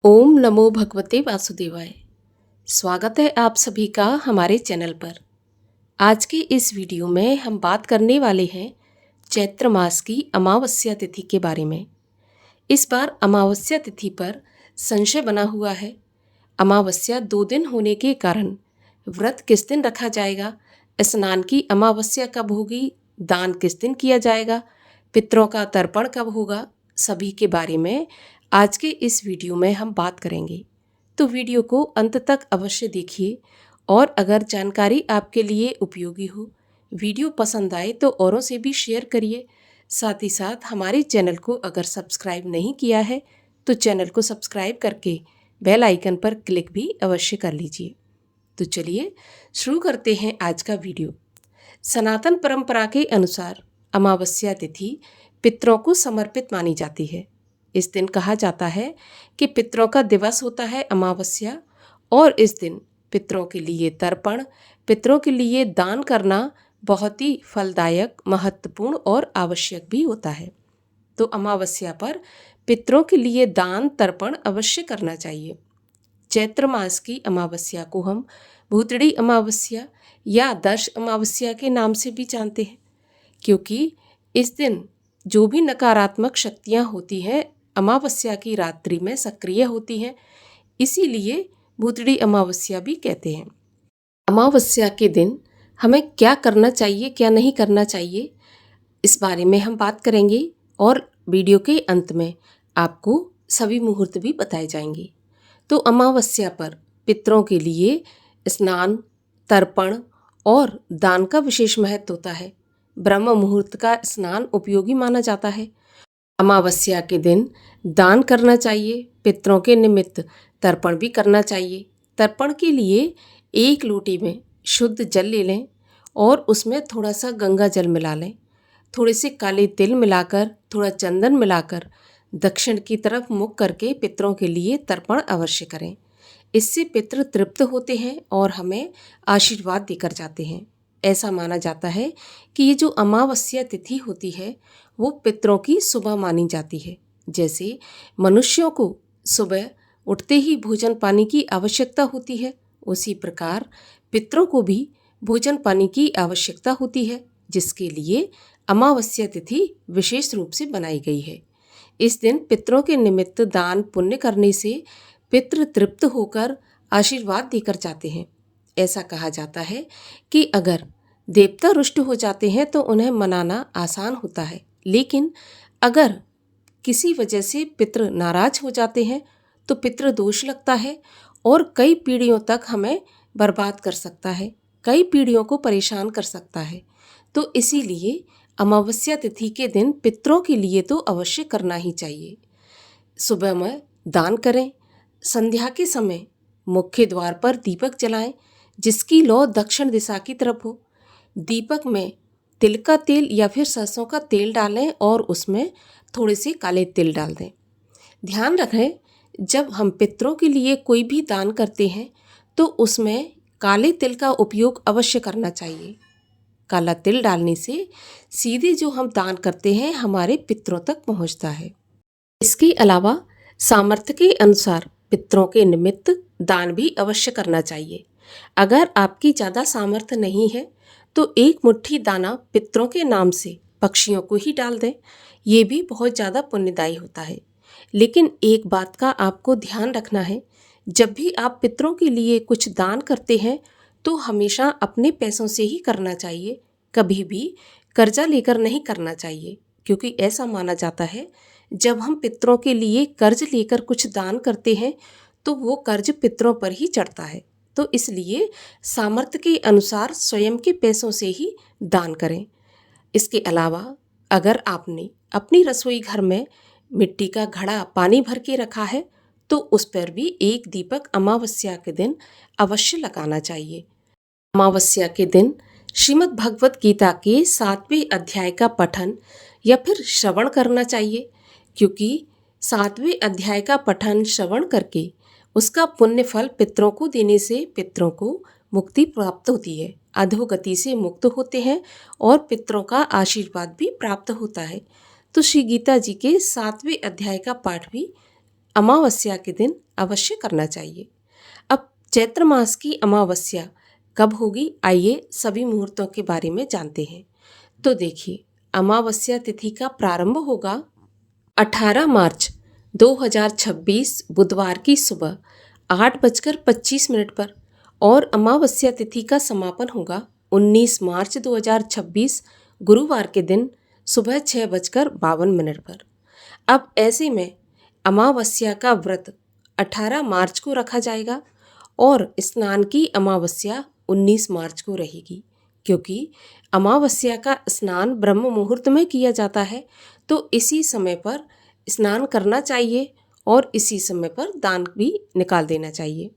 ओम नमो भगवते वासुदेवाय। स्वागत है आप सभी का हमारे चैनल पर। आज के इस वीडियो में हम बात करने वाले हैं चैत्र मास की अमावस्या तिथि के बारे में। इस बार अमावस्या तिथि पर संशय बना हुआ है। अमावस्या 2 दिन होने के कारण व्रत किस दिन रखा जाएगा, स्नान की अमावस्या कब होगी, दान किस दिन किया जाएगा, पितरों का तर्पण कब होगा, सभी के बारे में आज के इस वीडियो में हम बात करेंगे। तो वीडियो को अंत तक अवश्य देखिए और अगर जानकारी आपके लिए उपयोगी हो, वीडियो पसंद आए तो औरों से भी शेयर करिए। साथ ही साथ हमारे चैनल को अगर सब्सक्राइब नहीं किया है तो चैनल को सब्सक्राइब करके बेल आइकन पर क्लिक भी अवश्य कर लीजिए। तो चलिए शुरू करते हैं आज का वीडियो। सनातन परंपरा के अनुसार अमावस्या तिथि पितरों को समर्पित मानी जाती है। इस दिन कहा जाता है कि पितरों का दिवस होता है अमावस्या और इस दिन पितरों के लिए तर्पण, पितरों के लिए दान करना बहुत ही फलदायक, महत्वपूर्ण और आवश्यक भी होता है। तो अमावस्या पर पितरों के लिए दान तर्पण अवश्य करना चाहिए। चैत्र मास की अमावस्या को हम भूतड़ी अमावस्या या दर्श अमावस्या के नाम से भी जानते हैं, क्योंकि इस दिन जो भी नकारात्मक शक्तियाँ होती हैं अमावस्या की रात्रि में सक्रिय होती हैं, इसीलिए भूतड़ी अमावस्या भी कहते हैं। अमावस्या के दिन हमें क्या करना चाहिए, क्या नहीं करना चाहिए, इस बारे में हम बात करेंगे और वीडियो के अंत में आपको सभी मुहूर्त भी बताए जाएंगे। तो अमावस्या पर पितरों के लिए स्नान, तर्पण और दान का विशेष महत्व होता है। ब्रह्म मुहूर्त का स्नान उपयोगी माना जाता है। अमावस्या के दिन दान करना चाहिए, पितरों के निमित्त तर्पण भी करना चाहिए। तर्पण के लिए 1 लोटे में शुद्ध जल ले लें और उसमें थोड़ा सा गंगा जल मिला लें। थोड़े से काले तिल मिलाकर, थोड़ा चंदन मिलाकर दक्षिण की तरफ मुख करके पितरों के लिए तर्पण अवश्य करें। इससे पितृ तृप्त होते हैं और हमें आशीर्वाद देकर जाते हैं। ऐसा माना जाता है कि ये जो अमावस्या तिथि होती है वो पितरों की सुबह मानी जाती है। जैसे मनुष्यों को सुबह उठते ही भोजन पानी की आवश्यकता होती है, उसी प्रकार पितरों को भी भोजन पानी की आवश्यकता होती है, जिसके लिए अमावस्या तिथि विशेष रूप से बनाई गई है। इस दिन पितरों के निमित्त दान पुण्य करने से पितृ तृप्त होकर आशीर्वाद देकर जाते हैं। ऐसा कहा जाता है कि अगर देवता रुष्ट हो जाते हैं तो उन्हें मनाना आसान होता है, लेकिन अगर किसी वजह से पितृ नाराज हो जाते हैं तो पितृ दोष लगता है और कई पीढ़ियों तक हमें बर्बाद कर सकता है, कई पीढ़ियों को परेशान कर सकता है। तो इसीलिए अमावस्या तिथि के दिन पितरों के लिए तो अवश्य करना ही चाहिए। सुबह में दान करें, संध्या के समय मुख्य द्वार पर दीपक जलाएं जिसकी लौ दक्षिण दिशा की तरफ हो। दीपक में तिल का तेल या फिर सरसों का तेल डालें और उसमें थोड़े से काले तिल डाल दें। ध्यान रखें, जब हम पितरों के लिए कोई भी दान करते हैं तो उसमें काले तिल का उपयोग अवश्य करना चाहिए। काला तिल डालने से सीधे जो हम दान करते हैं हमारे पितरों तक पहुंचता है। इसके अलावा सामर्थ्य के अनुसार पितरों के निमित्त दान भी अवश्य करना चाहिए। अगर आपकी ज़्यादा सामर्थ्य नहीं है तो 1 मुट्ठी दाना पितरों के नाम से पक्षियों को ही डाल दें, ये भी बहुत ज़्यादा पुण्यदायी होता है। लेकिन एक बात का आपको ध्यान रखना है, जब भी आप पितरों के लिए कुछ दान करते हैं तो हमेशा अपने पैसों से ही करना चाहिए, कभी भी कर्जा लेकर नहीं करना चाहिए, क्योंकि ऐसा माना जाता है जब हम पितरों के लिए कर्ज लेकर कुछ दान करते हैं तो वो कर्ज पितरों पर ही चढ़ता है। तो इसलिए सामर्थ्य के अनुसार स्वयं के पैसों से ही दान करें। इसके अलावा अगर आपने अपनी रसोई घर में मिट्टी का घड़ा पानी भर के रखा है तो उस पर भी 1 दीपक अमावस्या के दिन अवश्य लगाना चाहिए। अमावस्या के दिन श्रीमद् भगवत गीता के 7वें अध्याय का पठन या फिर श्रवण करना चाहिए, क्योंकि 7वें अध्याय का पठन श्रवण करके उसका पुण्य फल पितरों को देने से पितरों को मुक्ति प्राप्त होती है, अधोगति से मुक्त होते हैं और पितरों का आशीर्वाद भी प्राप्त होता है। तो श्री गीता जी के 7वें अध्याय का पाठ भी अमावस्या के दिन अवश्य करना चाहिए। अब चैत्र मास की अमावस्या कब होगी, आइए सभी मुहूर्तों के बारे में जानते हैं। तो देखिए, अमावस्या तिथि का प्रारंभ होगा 18 मार्च 2026 बुधवार की सुबह 8:25 पर और अमावस्या तिथि का समापन होगा 19 मार्च 2026 गुरुवार के दिन सुबह 6:52 पर। अब ऐसे में अमावस्या का व्रत 18 मार्च को रखा जाएगा और स्नान की अमावस्या 19 मार्च को रहेगी। क्योंकि अमावस्या का स्नान ब्रह्म मुहूर्त में किया जाता है, तो इसी समय पर स्नान करना चाहिए और इसी समय पर दान भी निकाल देना चाहिए।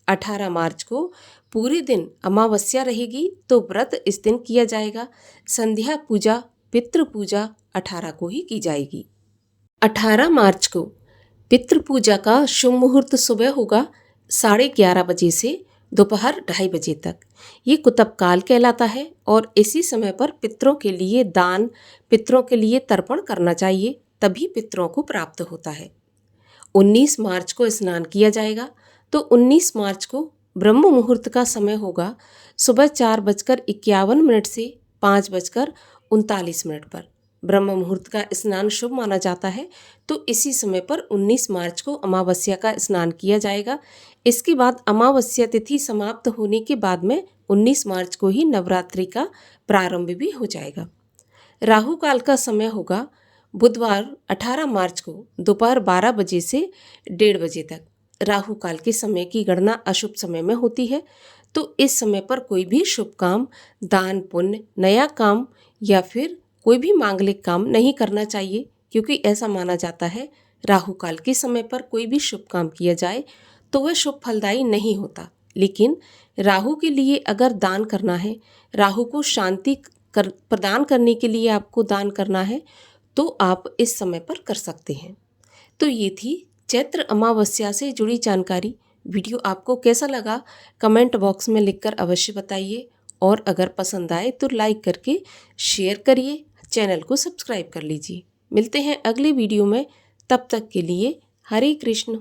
18 मार्च को पूरे दिन अमावस्या रहेगी, तो व्रत इस दिन किया जाएगा। संध्या पूजा, पितृ पूजा 18 को ही की जाएगी। 18 मार्च को पितृ पूजा का शुभ मुहूर्त सुबह होगा 11:30 बजे से दोपहर 2:30 बजे तक। ये कुतब काल कहलाता है और इसी समय पर पितरों के लिए दान, पितरों के लिए तर्पण करना चाहिए, तभी पितरों को प्राप्त होता है। 19 मार्च को स्नान किया जाएगा, तो 19 मार्च को ब्रह्म मुहूर्त का समय होगा सुबह 4:51 से 5:39 पर। ब्रह्म मुहूर्त का स्नान शुभ माना जाता है, तो इसी समय पर 19 मार्च को अमावस्या का स्नान किया जाएगा। इसके बाद अमावस्या तिथि समाप्त होने के बाद में 19 मार्च को ही नवरात्रि का प्रारंभ भी हो जाएगा। राहु काल का समय होगा बुधवार 18 मार्च को दोपहर 12 बजे से 1:30 बजे तक। राहु काल के समय की गणना अशुभ समय में होती है, तो इस समय पर कोई भी शुभ काम, दान पुण्य, नया काम या फिर कोई भी मांगलिक काम नहीं करना चाहिए। क्योंकि ऐसा माना जाता है राहु काल के समय पर कोई भी शुभ काम किया जाए तो वह शुभ फलदायी नहीं होता। लेकिन राहु के लिए अगर दान करना है, राहु को शांति प्रदान करने के लिए आपको दान करना है, तो आप इस समय पर कर सकते हैं। तो ये थी चैत्र अमावस्या से जुड़ी जानकारी। वीडियो आपको कैसा लगा कमेंट बॉक्स में लिखकर अवश्य बताइए और अगर पसंद आए तो लाइक करके शेयर करिए, चैनल को सब्सक्राइब कर लीजिए। मिलते हैं अगले वीडियो में, तब तक के लिए हरे कृष्ण।